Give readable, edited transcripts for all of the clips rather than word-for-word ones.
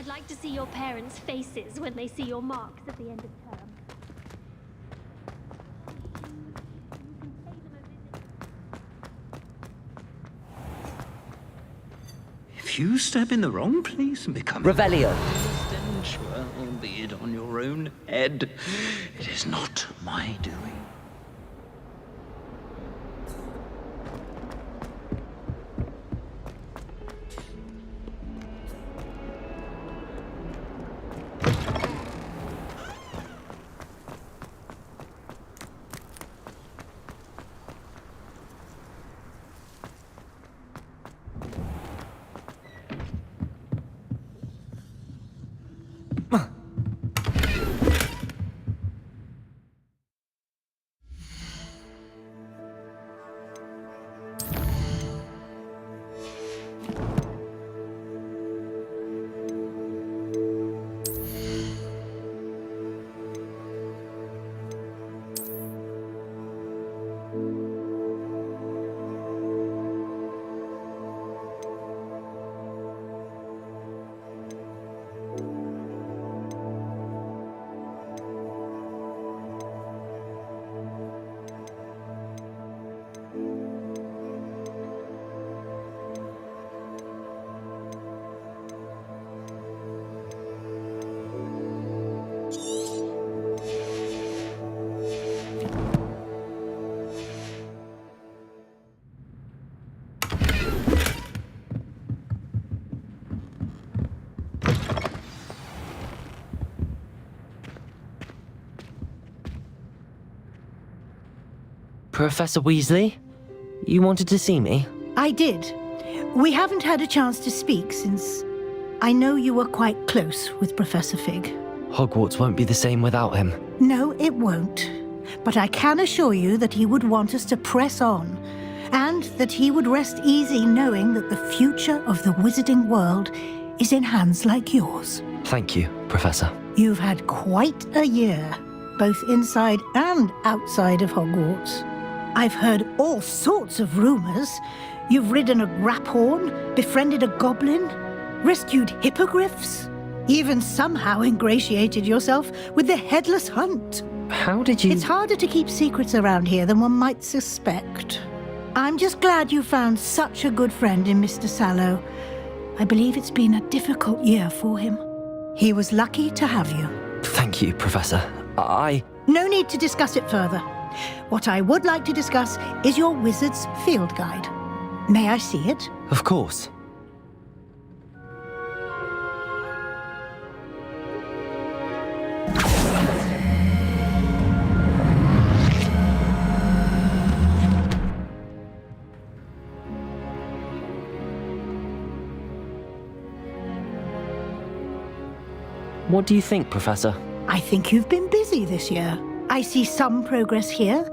I'd like to see your parents' faces when they see your marks at the end of term. If you step in the wrong place and become Revelio. stench, well, be it on your own head. It is not my doing. Professor Weasley? You wanted to see me? I did. We haven't had a chance to speak since I know you were quite close with Professor Fig. Hogwarts won't be the same without him. No, it won't. But I can assure you that he would want us to press on, and that he would rest easy knowing that the future of the wizarding world is in hands like yours. Thank you, Professor. You've had quite a year, both inside and outside of Hogwarts. I've heard all sorts of rumors. You've ridden a graphorn, befriended a goblin, rescued hippogriffs, even somehow ingratiated yourself with the Headless Hunt. How did you... It's harder to keep secrets around here than one might suspect. I'm just glad you found such a good friend in Mr. Sallow. I believe it's been a difficult year for him. He was lucky to have you. Thank you, Professor. No need to discuss it further. What I would like to discuss is your wizard's field guide. May I see it? Of course. What do you think, Professor? I think you've been busy this year. I see some progress here,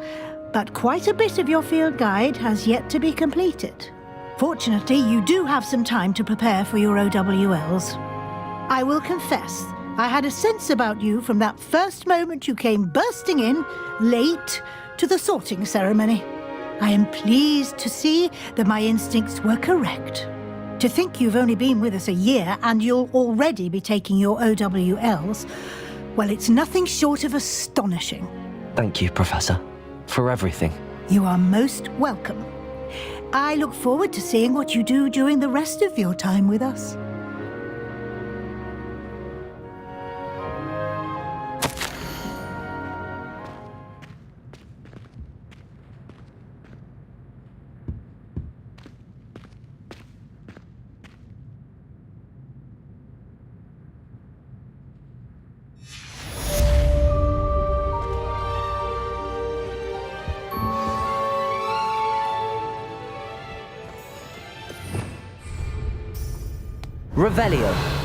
but quite a bit of your field guide has yet to be completed. Fortunately, you do have some time to prepare for your OWLs. I will confess, I had a sense about you from that first moment you came bursting in, late, to the sorting ceremony. I am pleased to see that my instincts were correct. To think you've only been with us a year and you'll already be taking your OWLs, well, it's nothing short of astonishing. Thank you, Professor, for everything. You are most welcome. I look forward to seeing what you do during the rest of your time with us. Revelio.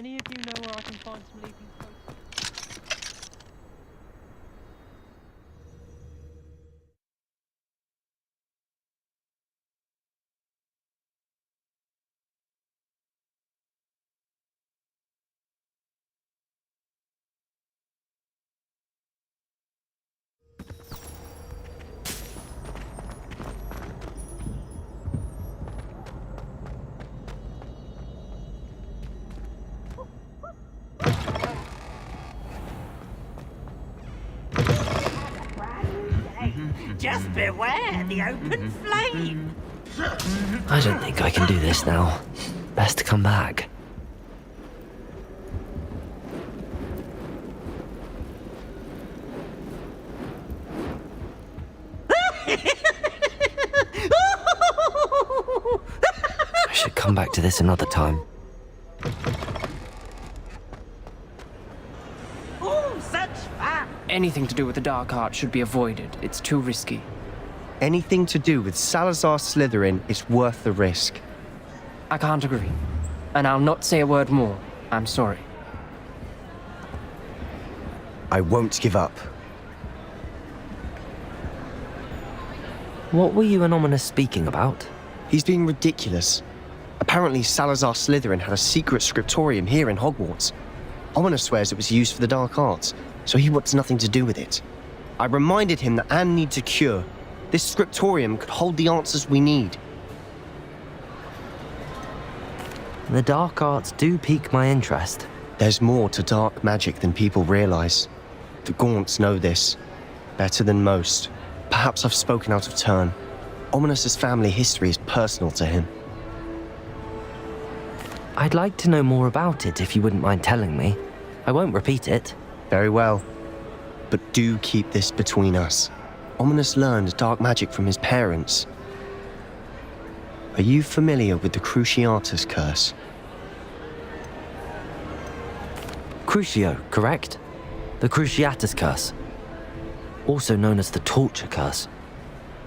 Any of you know where I can find some leafing clothes? Just beware the open flame. I don't think I can do this now. Best to come back. I should come back to this another time. Oh, such fun. Anything to do with the dark art should be avoided. It's too risky. Anything to do with Salazar Slytherin is worth the risk. I can't agree. And I'll not say a word more. I'm sorry. I won't give up. What were you and Ominous speaking about? He's being ridiculous. Apparently, Salazar Slytherin had a secret scriptorium here in Hogwarts. Ominous swears it was used for the dark arts, so he wants nothing to do with it. I reminded him that Anne needs a cure. This scriptorium could hold the answers we need. The dark arts do pique my interest. There's more to dark magic than people realize. The Gaunts know this. Better than most. Perhaps I've spoken out of turn. Ominous's family history is personal to him. I'd like to know more about it if you wouldn't mind telling me. I won't repeat it. Very well. But do keep this between us. Ominous learned dark magic from his parents. Are you familiar with the Cruciatus curse? Crucio, correct? The Cruciatus curse. Also known as the torture curse.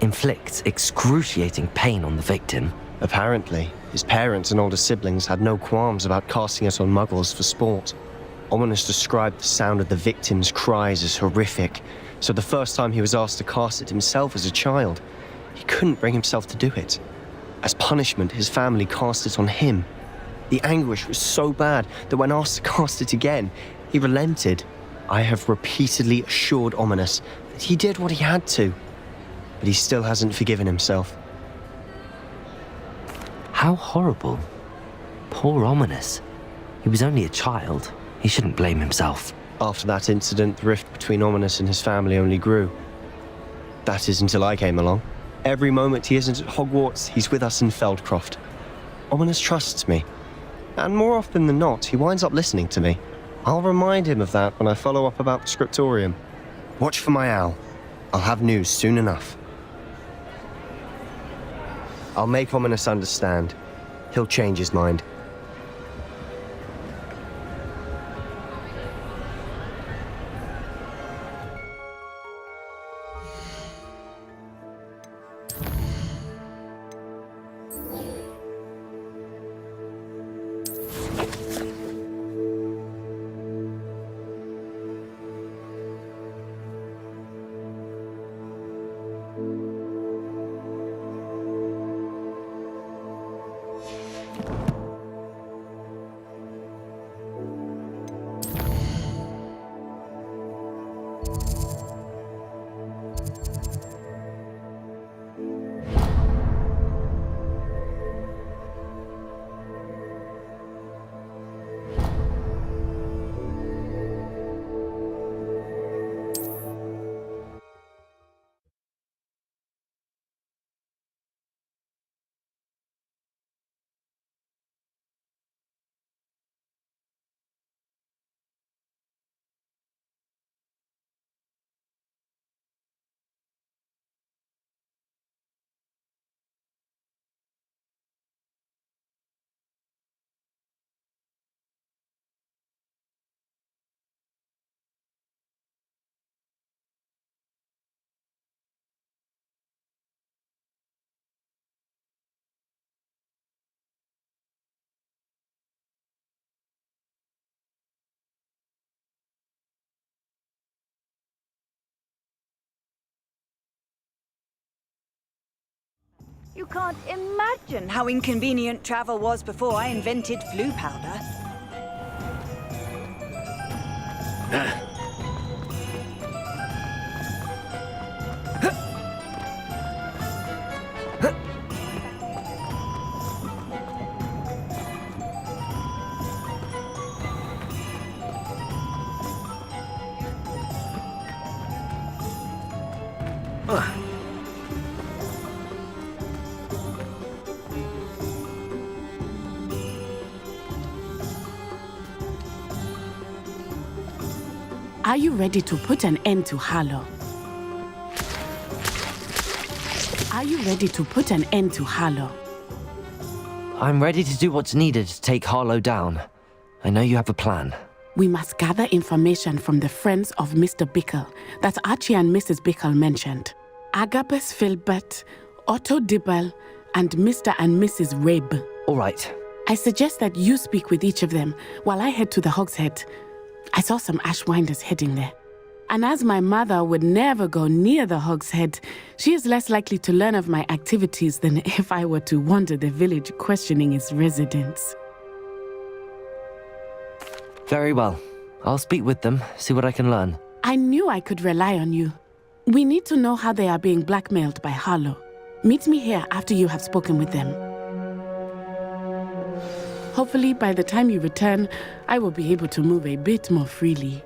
Inflicts excruciating pain on the victim. Apparently, his parents and older siblings had no qualms about casting it on muggles for sport. Ominous described the sound of the victim's cries as horrific, so the first time he was asked to cast it himself as a child, he couldn't bring himself to do it. As punishment, his family cast it on him. The anguish was so bad that when asked to cast it again, he relented. I have repeatedly assured Ominous that he did what he had to, but he still hasn't forgiven himself. How horrible. Poor Ominous. He was only a child. He shouldn't blame himself. After that incident, the rift between Ominous and his family only grew. That is until I came along. Every moment he isn't at Hogwarts, he's with us in Feldcroft. Ominous trusts me. And more often than not, he winds up listening to me. I'll remind him of that when I follow up about the scriptorium. Watch for my owl. I'll have news soon enough. I'll make Ominous understand. He'll change his mind. You can't imagine how inconvenient travel was before I invented flu powder. Are you ready to put an end to Harlow? Are you ready to put an end to Harlow? I'm ready to do what's needed to take Harlow down. I know you have a plan. We must gather information from the friends of Mr. Bickle that Archie and Mrs. Bickle mentioned. Agabus Filbert, Otto Dibble, and Mr. and Mrs. Rabe. All right. I suggest that you speak with each of them while I head to the Hogshead. I saw some Ashwinders heading there. And as my mother would never go near the Hogshead, she is less likely to learn of my activities than if I were to wander the village questioning its residents. Very well. I'll speak with them, see what I can learn. I knew I could rely on you. We need to know how they are being blackmailed by Harlow. Meet me here after you have spoken with them. Hopefully, by the time you return, I will be able to move a bit more freely.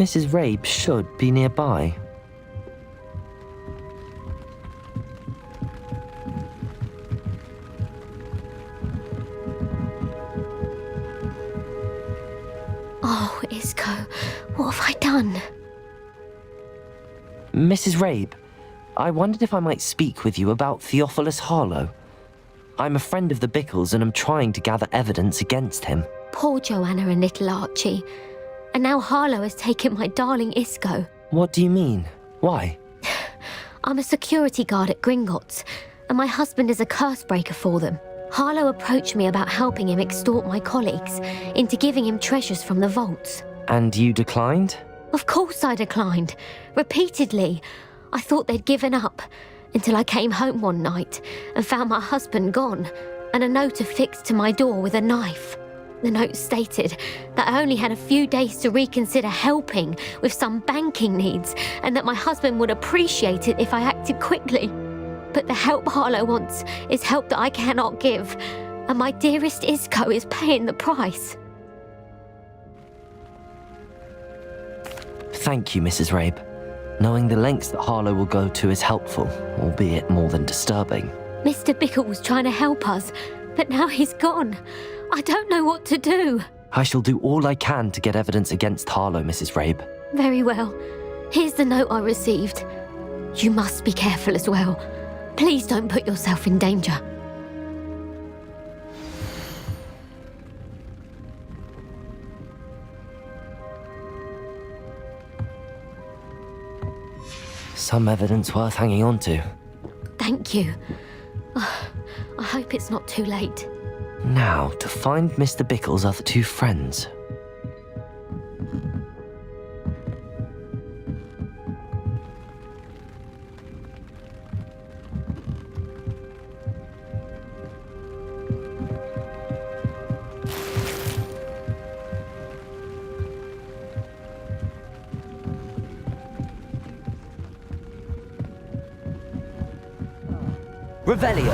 Mrs. Rabe should be nearby. Oh, Isco, what have I done? Mrs. Rabe, I wondered if I might speak with you about Theophilus Harlow. I'm a friend of the Bickles and am trying to gather evidence against him. Poor Joanna and little Archie. And now Harlow has taken my darling Isco. What do you mean? Why? I'm a security guard at Gringotts, and my husband is a curse breaker for them. Harlow approached me about helping him extort my colleagues into giving him treasures from the vaults. And you declined? Of course I declined. Repeatedly. I thought they'd given up, until I came home one night and found my husband gone, and a note affixed to my door with a knife. The note stated that I only had a few days to reconsider helping with some banking needs, and that my husband would appreciate it if I acted quickly. But the help Harlow wants is help that I cannot give, and my dearest Isco is paying the price. Thank you, Mrs. Rabe. Knowing the lengths that Harlow will go to is helpful, albeit more than disturbing. Mr. Bickle was trying to help us, but now he's gone. I don't know what to do. I shall do all I can to get evidence against Harlow, Mrs. Rabe. Very well. Here's the note I received. You must be careful as well. Please don't put yourself in danger. Some evidence worth hanging on to. Thank you. I hope it's not too late. Now, to find Mr. Bickle's other two friends. Revelio!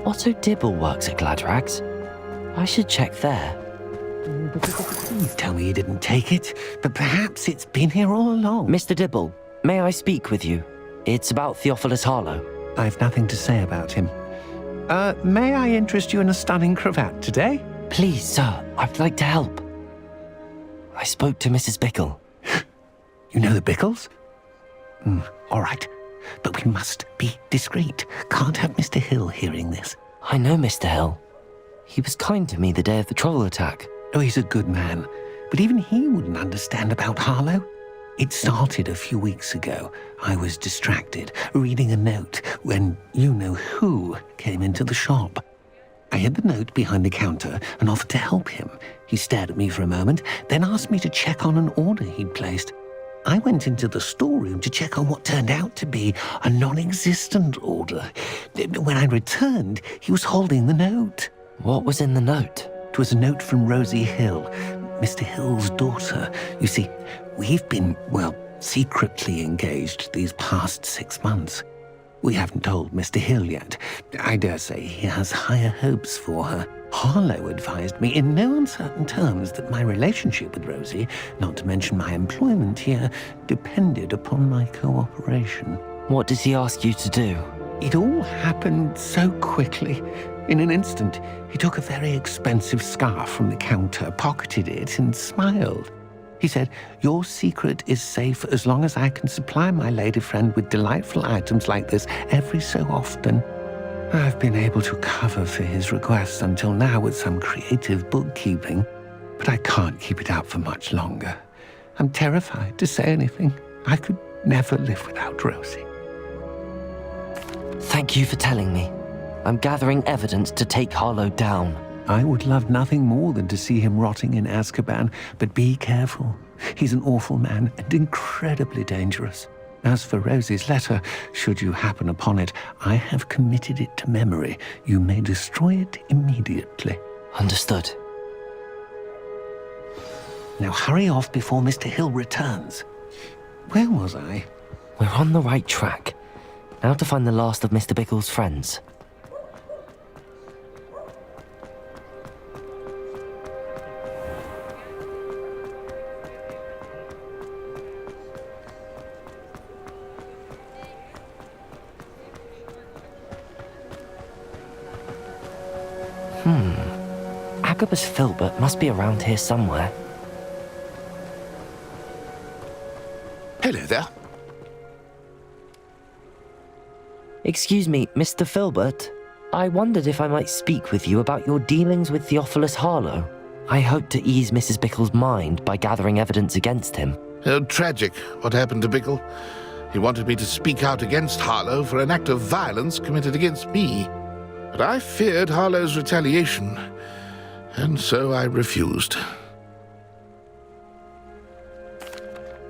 Otto Dibble works at Gladrags. I should check there. Please tell me you didn't take it, but perhaps it's been here all along. Mr. Dibble, may I speak with you? It's about Theophilus Harlow. I've nothing to say about him. May I interest you in a stunning cravat today? Please, sir, I'd like to help. I spoke to Mrs. Bickle. You know the Bickles? All right. But we must be discreet. Can't have Mr. Hill hearing this. I know Mr. Hill. He was kind to me the day of the troll attack. Oh, he's a good man. But even he wouldn't understand about Harlow. It started a few weeks ago. I was distracted, reading a note, when you-know-who came into the shop. I hid the note behind the counter and offered to help him. He stared at me for a moment, then asked me to check on an order he'd placed. I went into the storeroom to check on what turned out to be a non-existent order. When I returned, he was holding the note. What was in the note? It was a note from Rosie Hill, Mr. Hill's daughter. You see, we've been, secretly engaged these past 6 months. We haven't told Mr. Hill yet. I dare say he has higher hopes for her. Harlow advised me in no uncertain terms that my relationship with Rosie, not to mention my employment here, depended upon my cooperation. What did he ask you to do? It all happened so quickly. In an instant, he took a very expensive scarf from the counter, pocketed it, and smiled. He said, "Your secret is safe as long as I can supply my lady friend with delightful items like this every so often." I've been able to cover for his requests until now with some creative bookkeeping, but I can't keep it up for much longer. I'm terrified to say anything. I could never live without Rosie. Thank you for telling me. I'm gathering evidence to take Harlow down. I would love nothing more than to see him rotting in Azkaban, but be careful. He's an awful man and incredibly dangerous. As for Rosie's letter, should you happen upon it, I have committed it to memory. You may destroy it immediately. Understood. Now hurry off before Mr. Hill returns. Where was I? We're on the right track. Now to find the last of Mr. Bickle's friends. Agabus Filbert must be around here somewhere. Hello there. Excuse me, Mr. Filbert. I wondered if I might speak with you about your dealings with Theophilus Harlow. I hope to ease Mrs. Bickle's mind by gathering evidence against him. Oh, tragic what happened to Bickle. He wanted me to speak out against Harlow for an act of violence committed against me. But I feared Harlow's retaliation, and so I refused.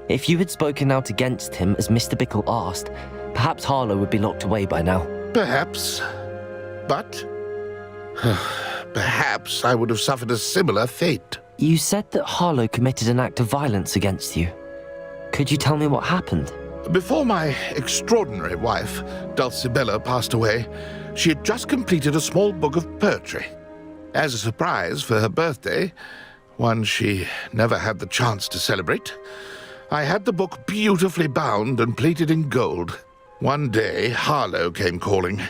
If you had spoken out against him as Mr. Bickle asked, perhaps Harlow would be locked away by now. Perhaps. But perhaps I would have suffered a similar fate. You said that Harlow committed an act of violence against you. Could you tell me what happened? Before my extraordinary wife, Dulcibella, passed away, she had just completed a small book of poetry. As a surprise for her birthday, one she never had the chance to celebrate, I had the book beautifully bound and plated in gold. One day, Harlow came calling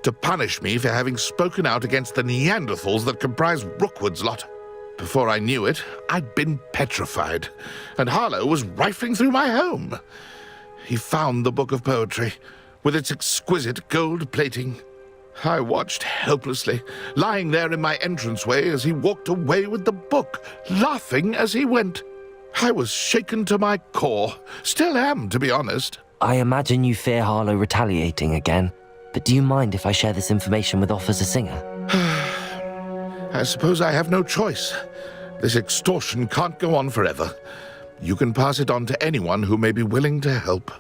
to punish me for having spoken out against the Neanderthals that comprise Rookwood's lot. Before I knew it, I'd been petrified, and Harlow was rifling through my home. He found the book of poetry, with its exquisite gold plating. I watched helplessly, lying there in my entranceway as he walked away with the book, laughing as he went. I was shaken to my core. Still am, to be honest. I imagine you fear Harlow retaliating again, but do you mind if I share this information with Officer Singer? I suppose I have no choice. This extortion can't go on forever. You can pass it on to anyone who may be willing to help.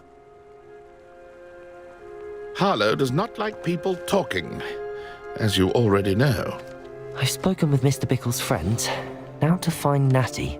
Harlow does not like people talking, as you already know. I've spoken with Mr. Bickle's friends. Now to find Natty.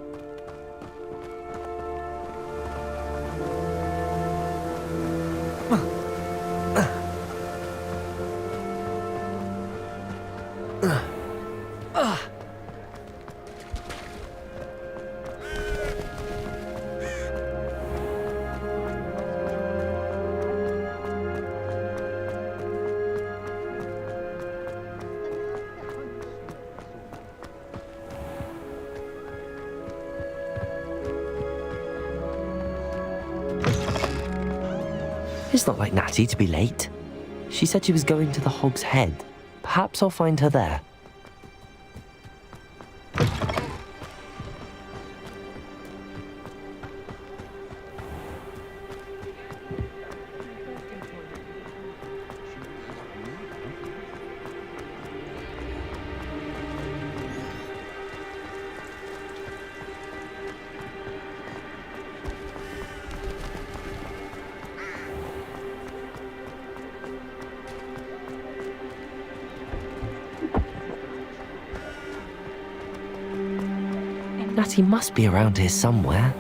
It's not like Natty to be late. She said she was going to the Hog's Head. Perhaps I'll find her there. Natty must be around here somewhere.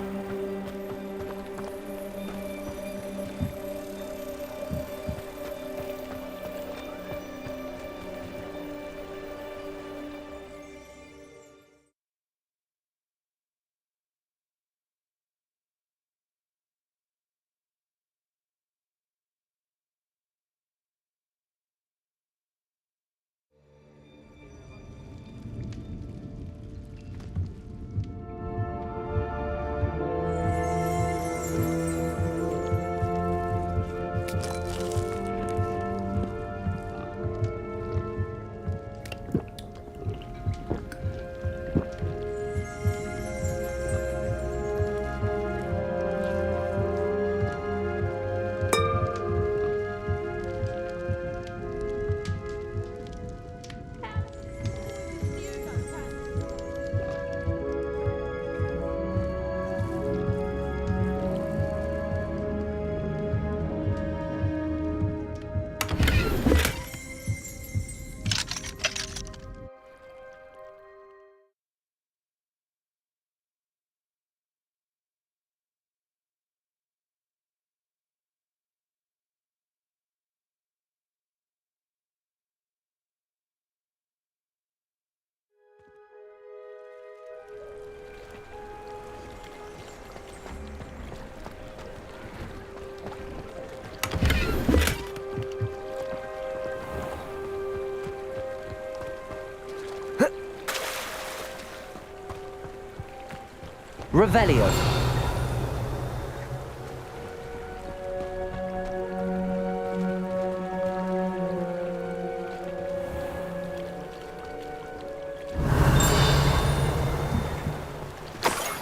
Revelio.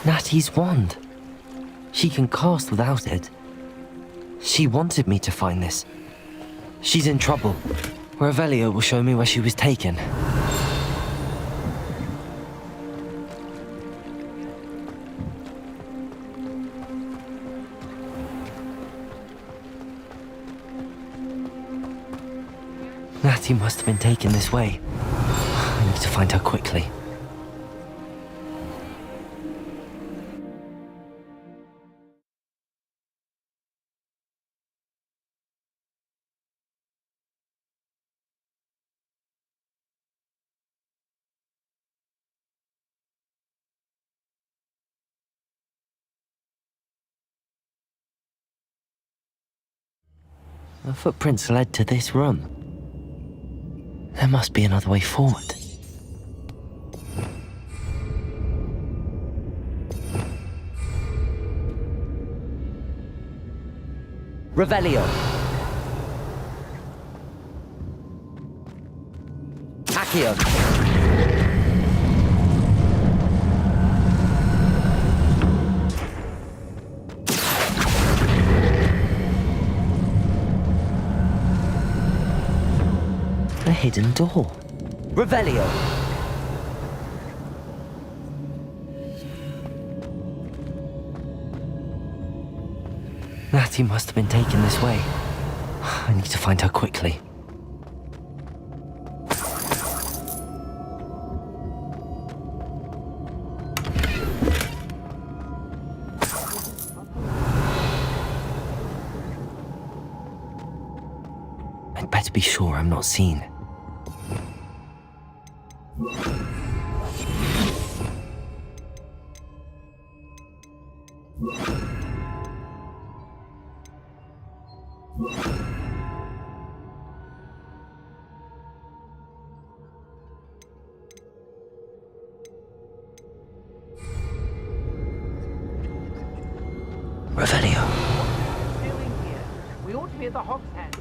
Natty's wand. She can cast without it. She wanted me to find this. She's in trouble. Revelio will show me where she was taken. Natty must have been taken this way. I need to find her quickly. The footprints led to this room. There must be another way forward. Revelio. Accio. A hidden door. Revelio. Natty must have been taken this way. I need to find her quickly. I'd better be sure I'm not seen. Revelio. Doing here? We ought to be at the Hog's Head.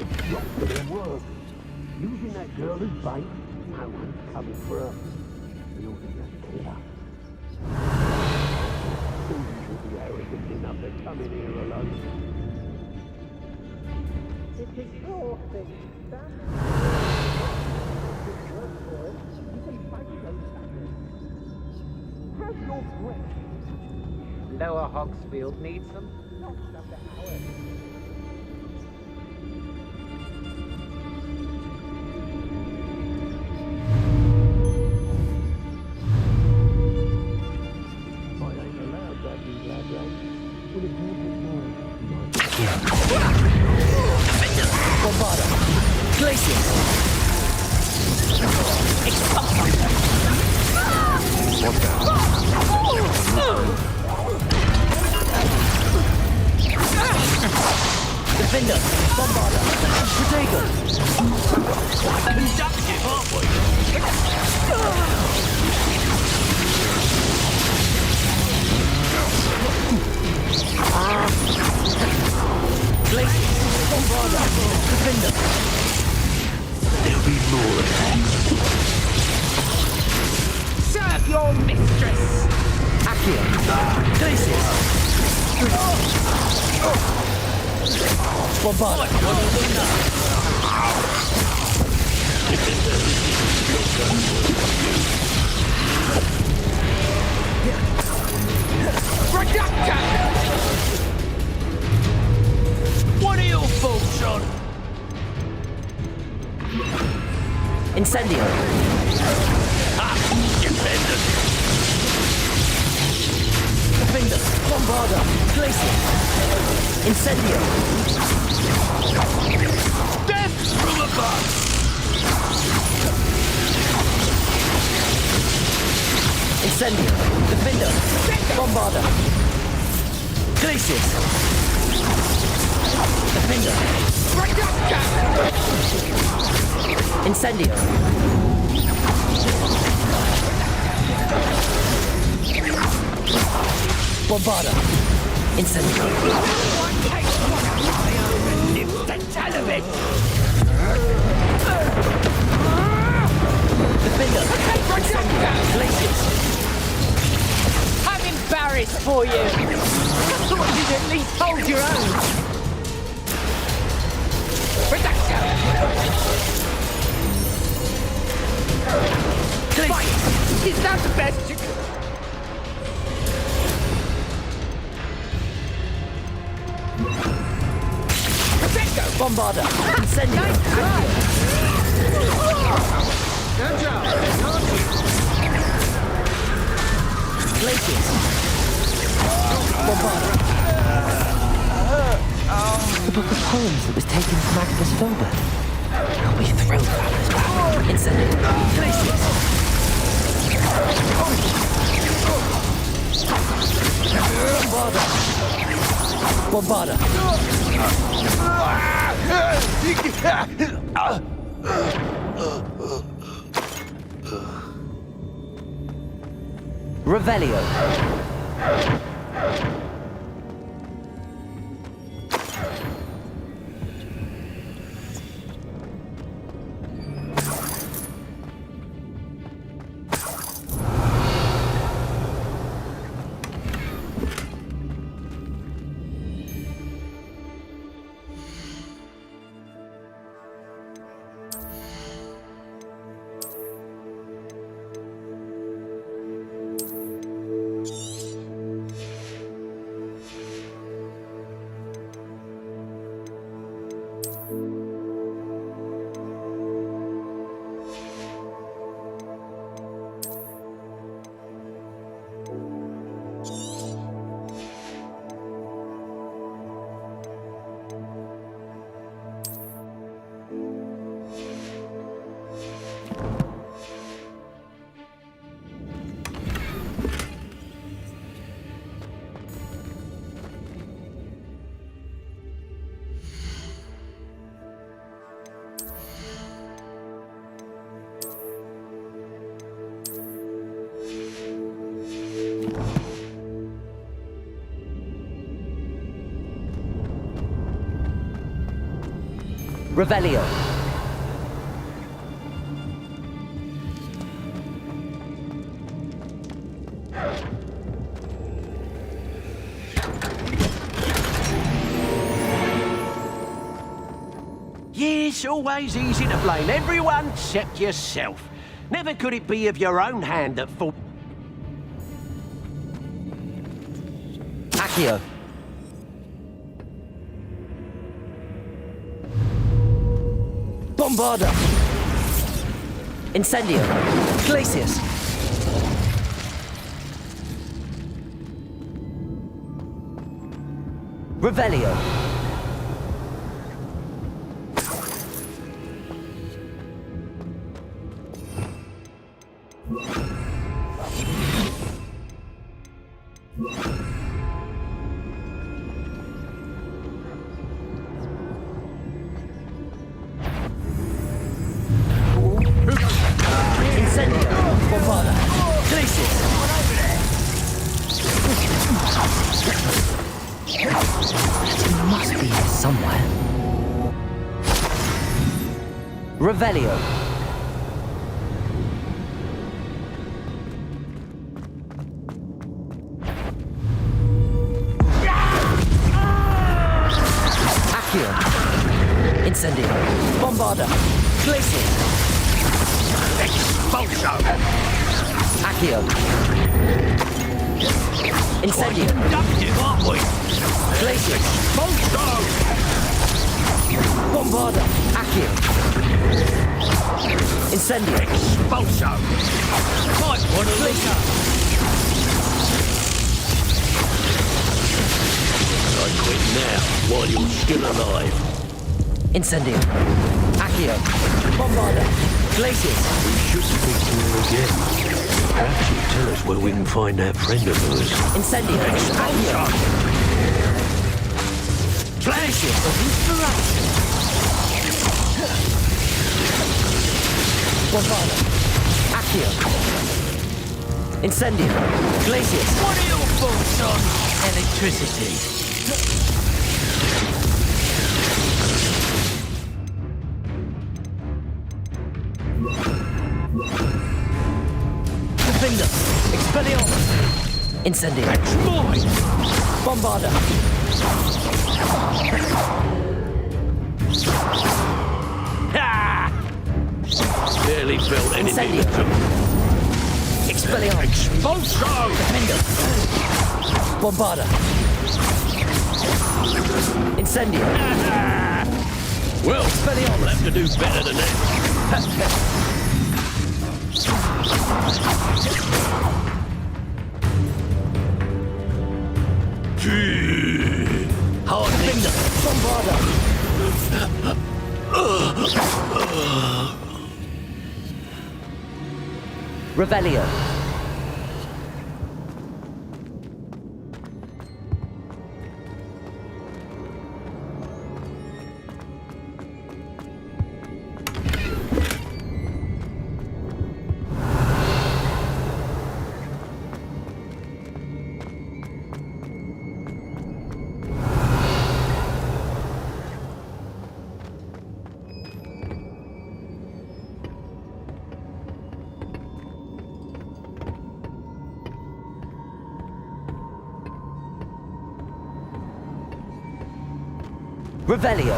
Using that girl as bait, no one's coming for us. We ought to just kill her. Susan should be arrogant enough to come in here alone. It is your thing. Have your breath. Lower Hogsfield needs them. Defender, Bombarder, Protego. Conductive, aren't we? Glacier, Bombarder, Defender. There'll be more of that. Serve your mistress! Accio, Glacier. Bombarder. What are your thoughts on? Incendio. Defender, Bombarder, Glacier. Incendio. Death from above! Incendio. Defender, Bombarder. Glacier. Defender. Incendio. Bombarder. Incendio. Defender. Glaciers. I'm embarrassed for you. I thought you'd at least hold your own. Fine. Is that the best you can... Bombarder. Incendio. Glaciers. Bombarder. The book of poems that was taken from Agnes Filbert. I'll be thrilled about this back. Incendio. Glaciers. Bombarder. Bombarder. Revelio. Revelio. Yes, always easy to blame everyone except yourself. Never could it be of your own hand that fought. Accio. Bombarda. Incendio. Glacius. Revelio. Incendio. Bombarda. Glacius. It must be here somewhere. Revelio. Accio. Incendio. Bombarda. Glacius. Expulso! Accio. Incendio. Productive, aren't we? Glacius. Expulso! Bombarda. Accio. Incendio. Expulso! Might want to look up. I quit now, while you're still alive. Incendio. Accio. Bombarda. Glacius. We should speak to her again. Perhaps she'll tell us where we can find that friend of hers. Incendio. Accio. Glacius of inspiration. Bombarda. Accio. Incendio. Glacius. What are your thoughts on electricity? Defender. Expelliarmus. Incendio. That's mine! Bombarda. Ha! Barely felt anything Incendio. at all. Expelliarmus. Expulso! Defender. Bombarda. Incendio. Well, we'll have to do better than that. Hard Defender. Bombarda. Revelio. Revelio.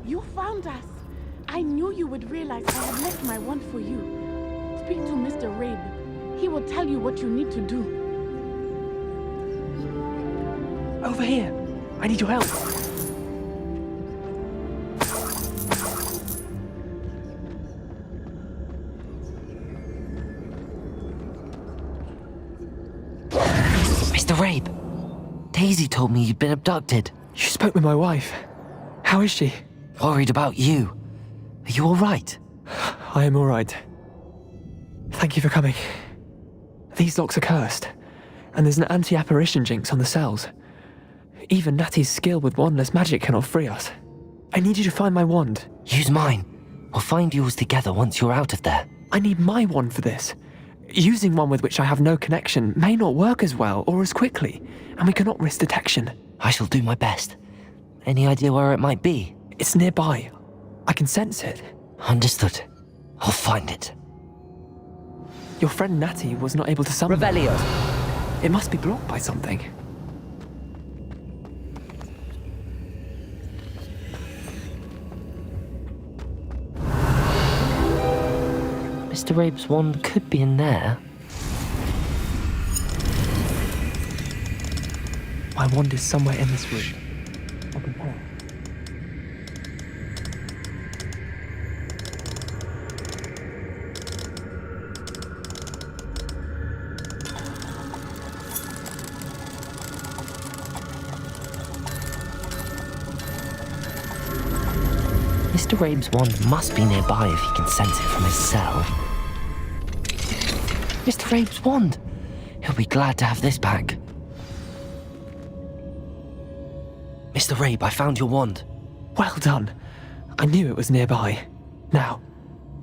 You found us. I knew you would realize I had left my wand for you. Speak to Mr. Rabe. He will tell you what you need to do. Over here. I need your help. Mr. Rabe, Daisy told me you'd been abducted. You spoke with my wife. How is she? Worried about you. Are you all right? I am all right. Thank you for coming. These locks are cursed, and there's an anti-apparition jinx on the cells. Even Natty's skill with wandless magic cannot free us. I need you to find my wand. Use mine. We'll find yours together once you're out of there. I need my wand for this. Using one with which I have no connection may not work as well or as quickly, and we cannot risk detection. I shall do my best. Any idea where it might be? It's nearby. I can sense it. Understood. I'll find it. Your friend Natty was not able to summon. Revelio. It must be blocked by something. Mr. Rabe's wand could be in there. My wand is somewhere in this room. I can tell. Mr. Rabe's wand must be nearby if he can sense it from his cell. Mr. Rabe's wand! He'll be glad to have this back. Mr. Rabe, I found your wand. Well done. I knew it was nearby. Now,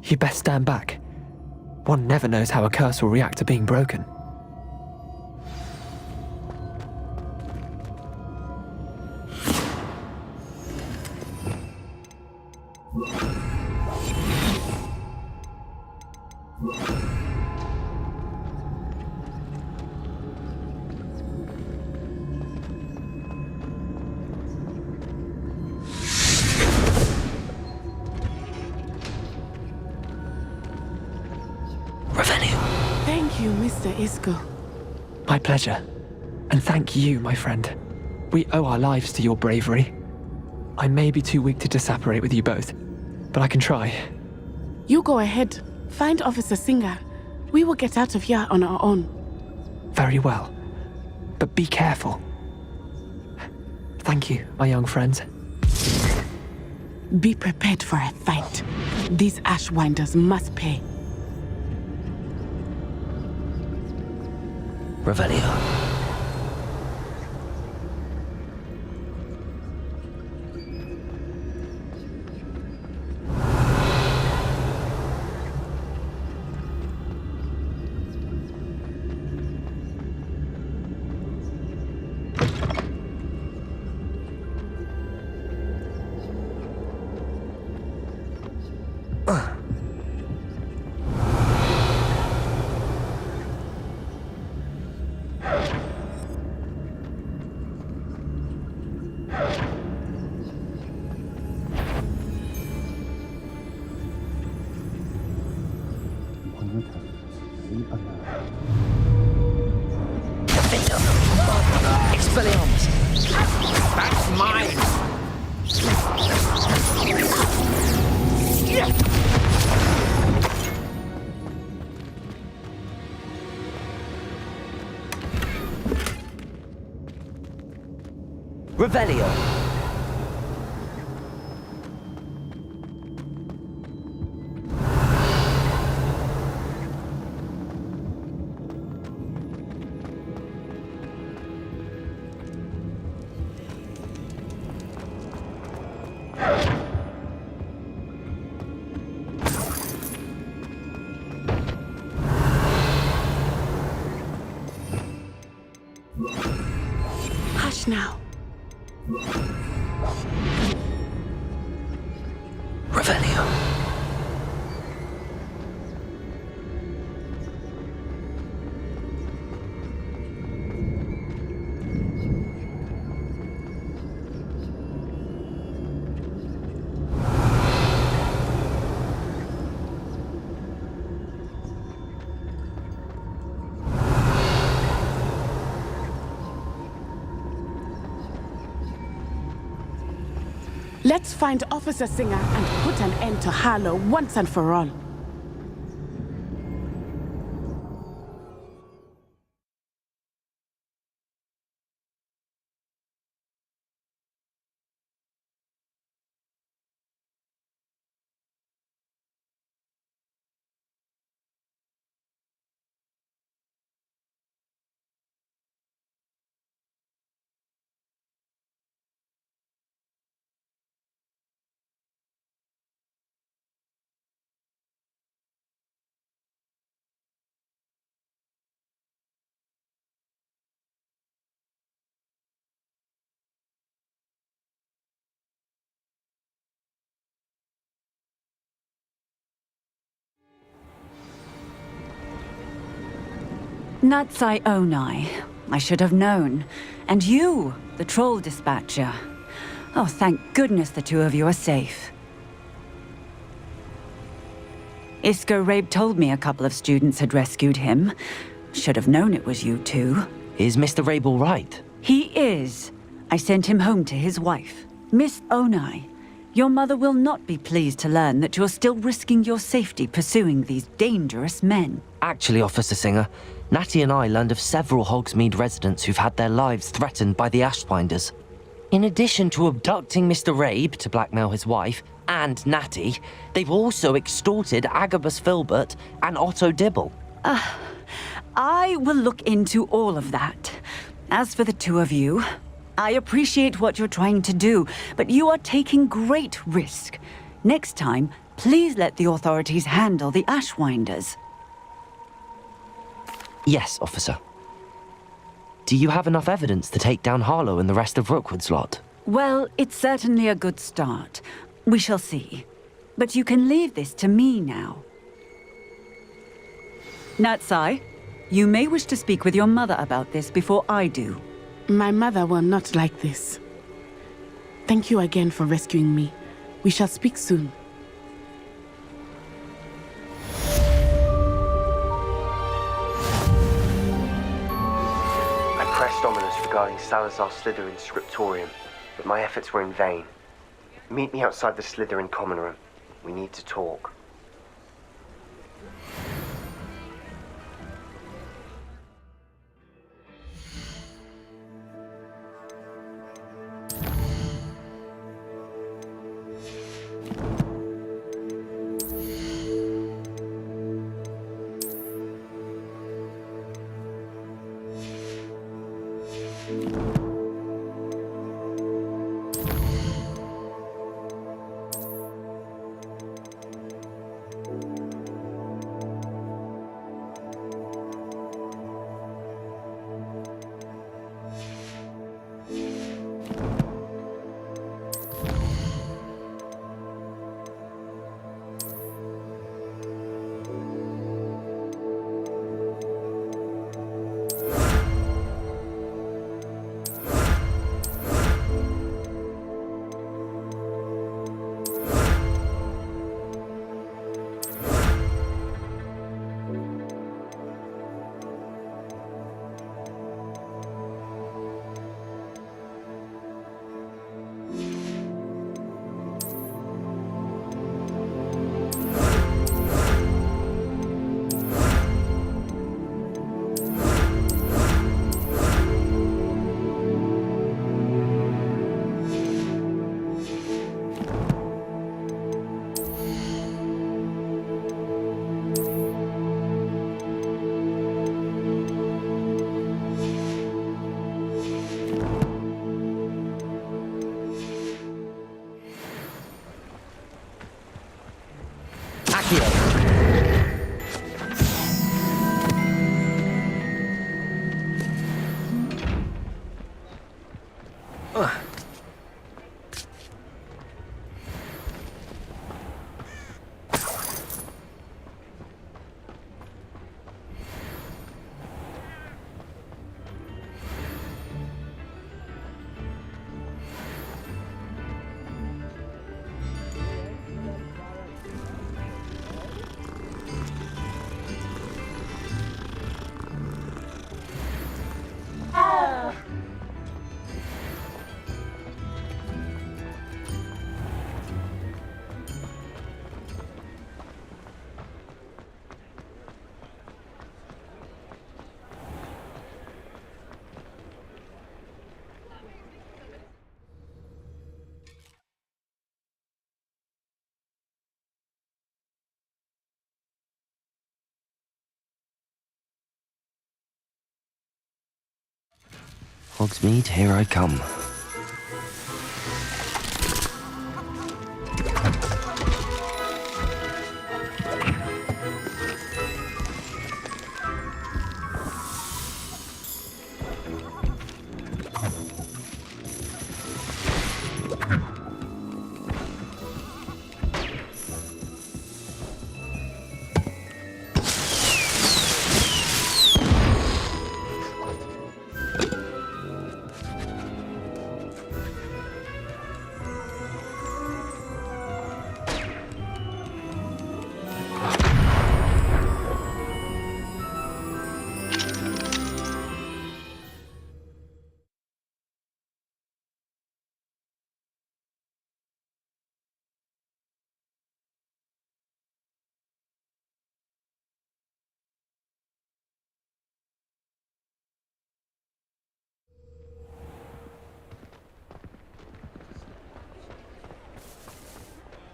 you best stand back. One never knows how a curse will react to being broken. Thank you, Mr. Isco. My pleasure. And thank you, my friend. We owe our lives to your bravery. I may be too weak to disapparate with you both, but I can try. You go ahead. Find Officer Singer. We will get out of here on our own. Very well. But be careful. Thank you, my young friends. Be prepared for a fight. These Ashwinders must pay. Revelio. Expelliarmus. That's mine. Revelio. Hush now. Revelio. Let's find Officer Singer and put an end to Harlow once and for all. Natsai Onai. I should have known. And you, the troll dispatcher. Oh, thank goodness the two of you are safe. Isco Rabe told me a couple of students had rescued him. Should have known it was you two. Is Mr. Rabe all right? He is. I sent him home to his wife. Miss Onai, your mother will not be pleased to learn that you're still risking your safety pursuing these dangerous men. Actually, Officer Singer, Natty and I learned of several Hogsmeade residents who've had their lives threatened by the Ashwinders. In addition to abducting Mr. Rabe to blackmail his wife and Natty, they've also extorted Agabus Filbert and Otto Dibble. I will look into all of that. As for the two of you, I appreciate what you're trying to do, but you are taking great risk. Next time, please let the authorities handle the Ashwinders. Yes, officer. Do you have enough evidence to take down Harlow and the rest of Rookwood's lot? Well, it's certainly a good start. We shall see. But you can leave this to me now. Natsai, you may wish to speak with your mother about this before I do. My mother will not like this. Thank you again for rescuing me. We shall speak soon. I pressed Ominous regarding Salazar Slytherin's scriptorium, but my efforts were in vain. Meet me outside the Slytherin common room. We need to talk. Hogsmeade, here I come.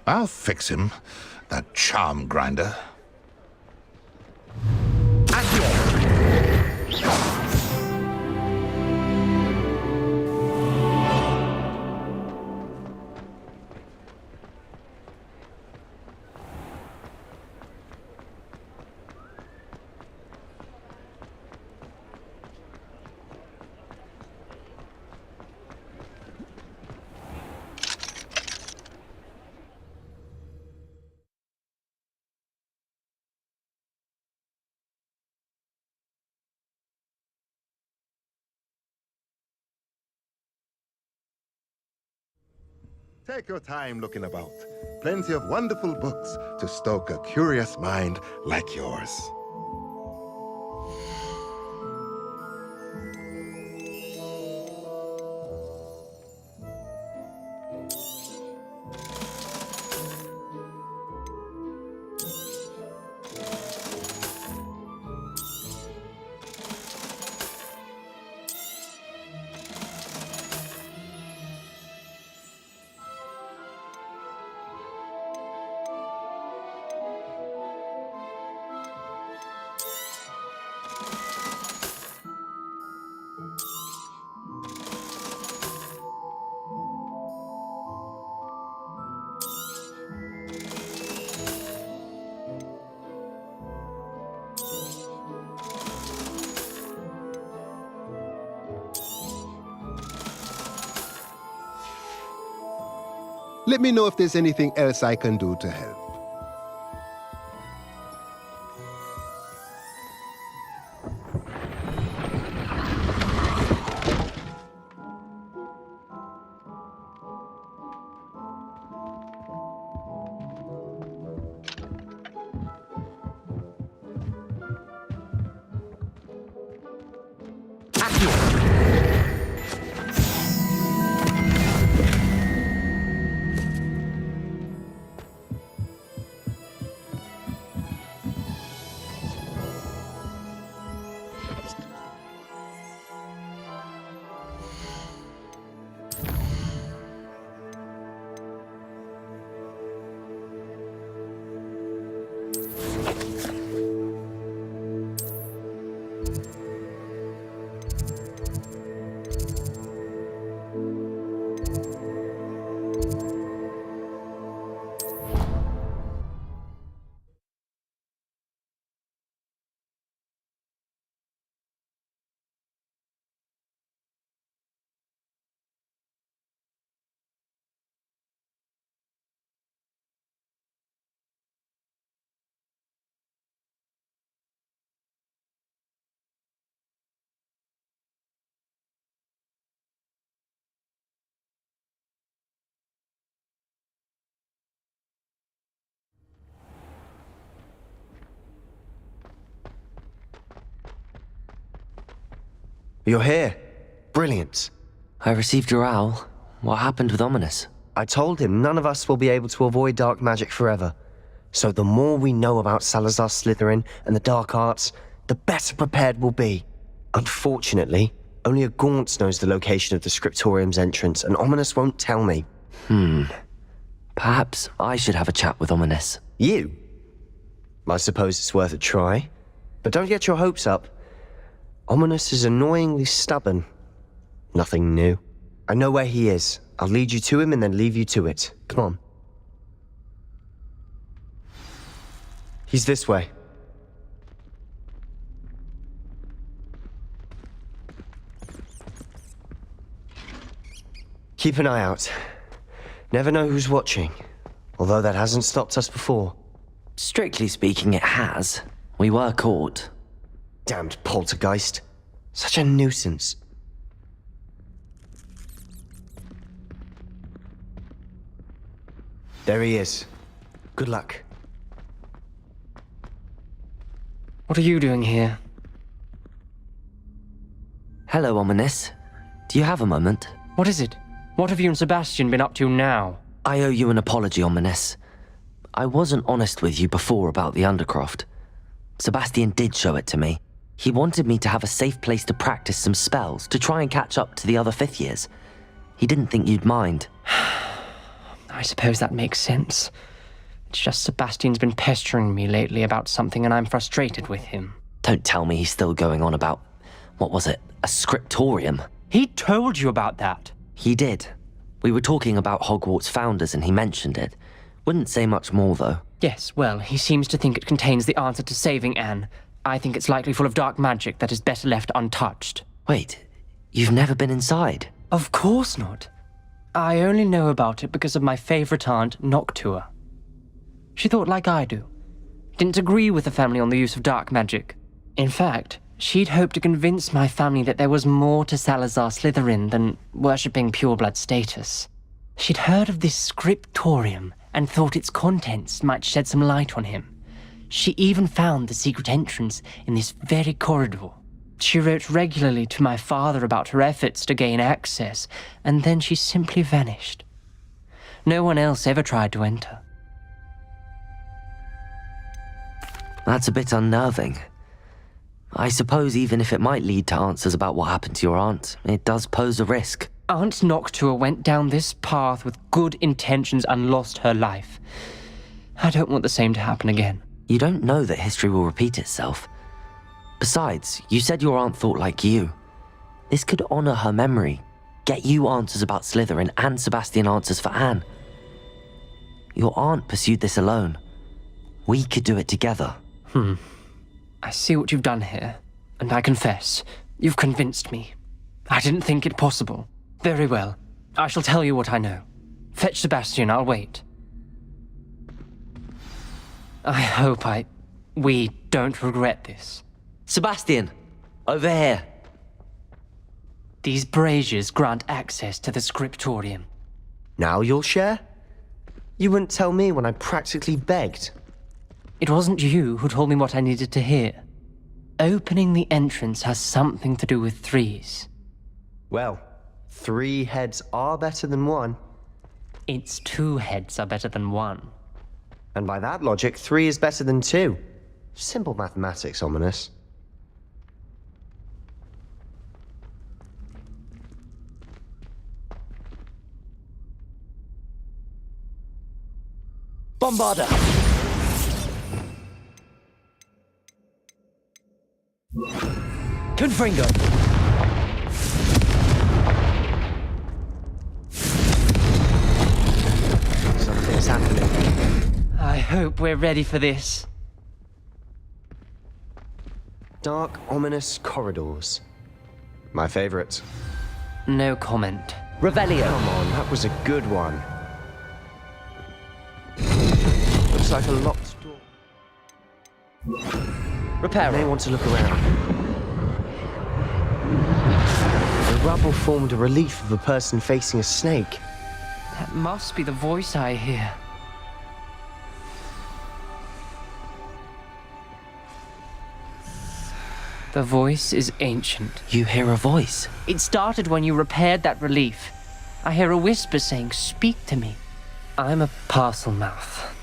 I'll fix him, that charm grinder. Take your time looking about. Plenty of wonderful books to stoke a curious mind like yours. Let me know if there's anything else I can do to help. You're here. Brilliant. I received your owl. What happened with Ominous? I told him none of us will be able to avoid dark magic forever. So the more we know about Salazar Slytherin and the dark arts, the better prepared we'll be. Unfortunately, only a Gaunt knows the location of the Scriptorium's entrance, and Ominous won't tell me. Perhaps I should have a chat with Ominous. You? I suppose it's worth a try. But don't get your hopes up. Ominous is annoyingly stubborn. Nothing new. I know where he is. I'll lead you to him and then leave you to it. Come on. He's this way. Keep an eye out. Never know who's watching. Although that hasn't stopped us before. Strictly speaking, it has. We were caught. Damned poltergeist. Such a nuisance. There he is. Good luck. What are you doing here? Hello, Ominous. Do you have a moment? What is it? What have you and Sebastian been up to now? I owe you an apology, Ominous. I wasn't honest with you before about the Undercroft. Sebastian did show it to me. He wanted me to have a safe place to practice some spells to try and catch up to the other 5th years. He didn't think you'd mind. I suppose that makes sense. It's just Sebastian's been pestering me lately about something and I'm frustrated with him. Don't tell me he's still going on about, what was it, a scriptorium? He told you about that. He did. We were talking about Hogwarts founders and he mentioned it. Wouldn't say much more, though. Yes, well, he seems to think it contains the answer to saving Anne. I think it's likely full of dark magic that is better left untouched. Wait, you've never been inside? Of course not. I only know about it because of my favourite aunt, Noctua. She thought like I do. Didn't agree with the family on the use of dark magic. In fact, she'd hoped to convince my family that there was more to Salazar Slytherin than worshipping pureblood status. She'd heard of this scriptorium and thought its contents might shed some light on him. She even found the secret entrance in this very corridor. She wrote regularly to my father about her efforts to gain access, and then she simply vanished. No one else ever tried to enter. That's a bit unnerving. I suppose even if it might lead to answers about what happened to your aunt, it does pose a risk. Aunt Noctua went down this path with good intentions and lost her life. I don't want the same to happen again. You don't know that history will repeat itself. Besides, you said your aunt thought like you. This could honor her memory, get you answers about Slytherin and Sebastian answers for Anne. Your aunt pursued this alone. We could do it together. I see what you've done here, and I confess, you've convinced me. I didn't think it possible. Very well. I shall tell you what I know. Fetch Sebastian, I'll wait. I hope we don't regret this. Sebastian, over here. These braziers grant access to the scriptorium. Now you'll share? You wouldn't tell me when I practically begged. It wasn't you who told me what I needed to hear. Opening the entrance has something to do with threes. Well, 3 heads are better than 1. It's 2 heads are better than 1. And by that logic, 3 is better than 2. Simple mathematics, Ominous. Bombarda! Confringo! Something's happening. I hope we're ready for this. Dark, ominous corridors. My favorite. No comment. Revelio! Come on, that was a good one. Looks like a locked door. Repair. I may want to look around. The rubble formed a relief of a person facing a snake. That must be the voice I hear. The voice is ancient. You hear a voice? It started when you repaired that relief. I hear a whisper saying, "Speak to me." I'm a parcel mouth.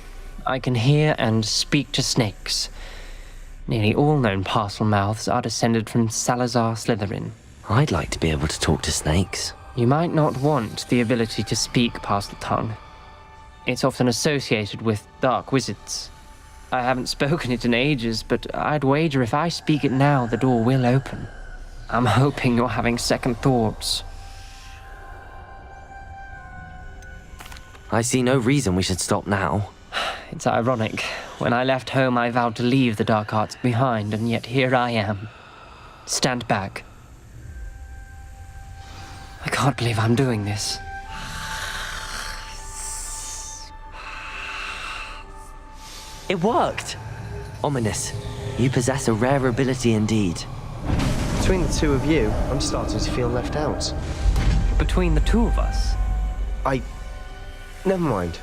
I can hear and speak to snakes. Nearly all known parcel mouths are descended from Salazar Slytherin. I'd like to be able to talk to snakes. You might not want the ability to speak parcel tongue. It's often associated with dark wizards. I haven't spoken it in ages, but I'd wager if I speak it now, the door will open. I'm hoping you're having second thoughts. I see no reason we should stop now. It's ironic. When I left home, I vowed to leave the dark arts behind, and yet here I am. Stand back. I can't believe I'm doing this. It worked! Ominous, you possess a rare ability indeed. Between the 2 of you, I'm starting to feel left out. Between the 2 of us? Never mind.